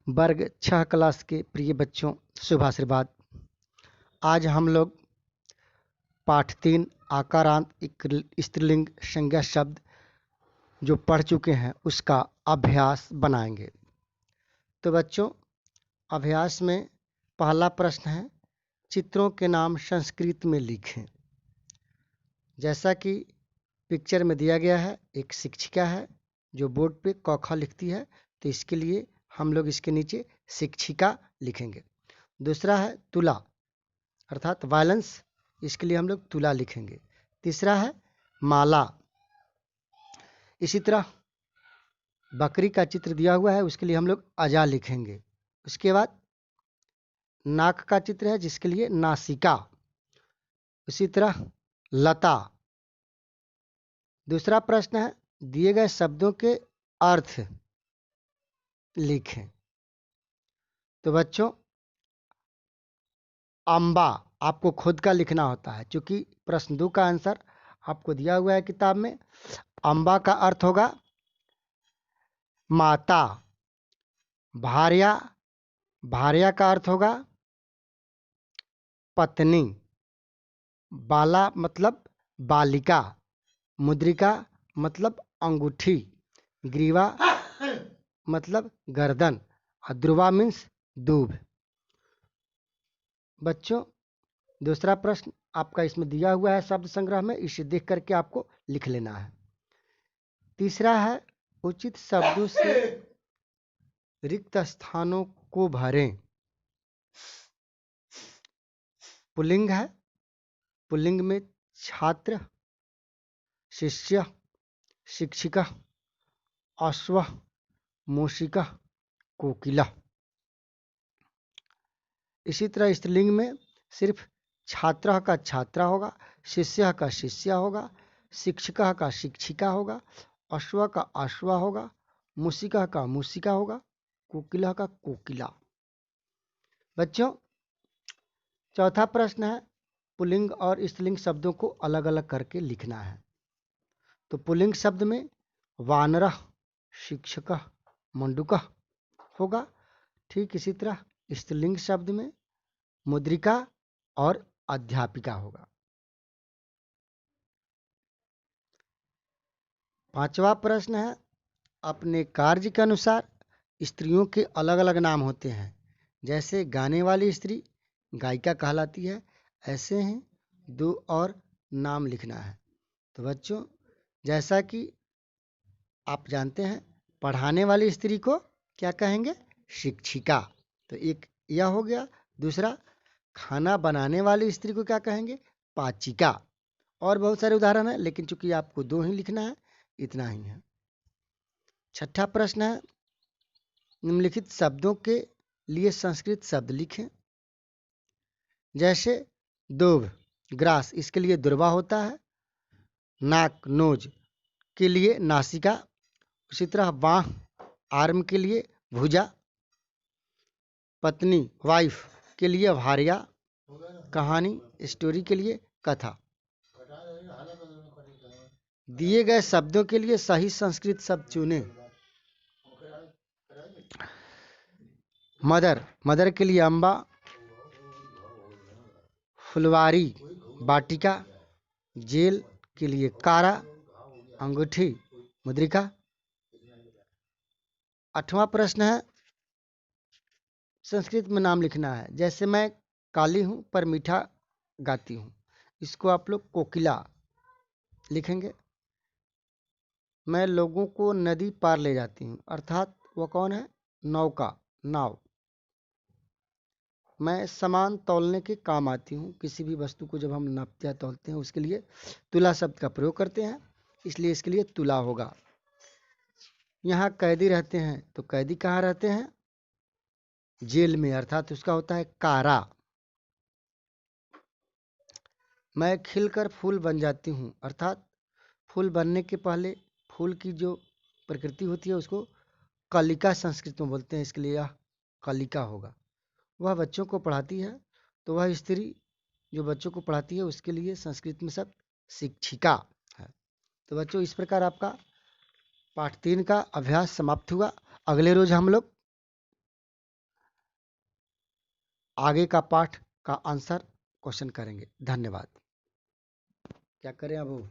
वर्ग 6 क्लास के प्रिय बच्चों, शुभ आशीर्वाद। आज हम लोग पाठ 3 आकारांत स्त्रीलिंग संज्ञा शब्द जो पढ़ चुके हैं उसका अभ्यास बनाएंगे। तो बच्चों, अभ्यास में पहला प्रश्न है, चित्रों के नाम संस्कृत में लिखें। जैसा कि पिक्चर में दिया गया है, एक शिक्षिका है जो बोर्ड पे क ख लिखती है, तो इसके लिए हम लोग इसके नीचे शिक्षिका लिखेंगे। दूसरा है तुला अर्थात वायलेंस, इसके लिए हम लोग तुला लिखेंगे। तीसरा है माला। इसी तरह बकरी का चित्र दिया हुआ है, उसके लिए हम लोग अजा लिखेंगे। उसके बाद नाक का चित्र है जिसके लिए नासिका। उसी तरह लता। दूसरा प्रश्न है, दिए गए शब्दों के अर्थ लिखें। तो बच्चों, अम्बा आपको खुद का लिखना होता है, क्योंकि प्रश्न 2 का आंसर आपको दिया हुआ है किताब में। अम्बा का अर्थ होगा माता। भार्या, भार्या का अर्थ होगा पत्नी। बाला मतलब बालिका। मुद्रिका मतलब अंगूठी। ग्रीवा मतलब गर्दन। और ध्रुवा मीन्स दूब। बच्चों, दूसरा प्रश्न आपका इसमें दिया हुआ है शब्द संग्रह में, इसे देख करके आपको लिख लेना है। तीसरा है, उचित शब्दों से रिक्त स्थानों को भरें। पुल्लिंग है, पुल्लिंग में छात्र, शिष्य, शिक्षिका, अश्व, मूषिका, कोकिला। इसी तरह स्त्रीलिंग में सिर्फ छात्र का छात्रा होगा, शिष्य का शिष्या होगा, शिक्षिका का शिक्षिका होगा, अश्व का अश्वा होगा, मूषिका का मूषिका होगा, कोकिला का कोकिला। बच्चों, चौथा प्रश्न है, पुल्लिंग और स्त्रीलिंग शब्दों को अलग अलग करके लिखना है। तो पुल्लिंग शब्द में वानर, शिक्षक, मंडूक होगा। ठीक इसी तरह स्त्रीलिंग शब्द में मुद्रिका और अध्यापिका होगा। पांचवा प्रश्न है, अपने कार्य के अनुसार स्त्रियों के अलग अलग नाम होते हैं। जैसे गाने वाली स्त्री गायिका कहलाती है, ऐसे ही 2 और नाम लिखना है। तो बच्चों, जैसा कि आप जानते हैं, पढ़ाने वाली स्त्री को क्या कहेंगे? शिक्षिका। तो एक यह हो गया। दूसरा, खाना बनाने वाली स्त्री को क्या कहेंगे? पाचिका। और बहुत सारे उदाहरण हैं, लेकिन चूंकि आपको 2 ही लिखना है, इतना ही है। छठा प्रश्न है, निम्नलिखित शब्दों के लिए संस्कृत शब्द लिखें। जैसे दोभ ग्रास, इसके लिए दुर्वा होता है। नाक नोज के लिए नासिका। उसी तरह बाह आर्म के लिए भुजा। पत्नी वाइफ के लिए भार्या। कहानी स्टोरी के लिए कथा। दिए गए शब्दों के लिए सही संस्कृत शब्द चुनें। मदर, मदर के लिए अम्बा। फुलवारी बाटिका। जेल के लिए कारा। अंगूठी मुद्रिका। 8वां प्रश्न है, संस्कृत में नाम लिखना है। जैसे मैं काली हूं पर मीठा गाती हूं, इसको आप लोग कोकिला लिखेंगे। मैं लोगों को नदी पार ले जाती हूं, अर्थात वो कौन है? नौका, नाव। मैं सामान तौलने के काम आती हूँ। किसी भी वस्तु को जब हम नापते या तौलते हैं, उसके लिए तुला शब्द का प्रयोग करते हैं, इसलिए इसके लिए तुला होगा। यहाँ कैदी रहते हैं, तो कैदी कहाँ रहते हैं? जेल में, अर्थात उसका होता है कारा। मैं खिलकर फूल बन जाती हूँ, अर्थात फूल बनने के पहले फूल की जो प्रकृति होती है उसको कलिका संस्कृत में बोलते हैं, इसके लिए यह कलिका होगा। वह बच्चों को पढ़ाती है, तो वह स्त्री जो बच्चों को पढ़ाती है उसके लिए संस्कृत में शब्द शिक्षिका है। तो बच्चों, इस प्रकार आपका पाठ 3 का अभ्यास समाप्त हुआ। अगले रोज हम लोग आगे का पाठ का आंसर क्वेश्चन करेंगे। धन्यवाद। क्या करें अब?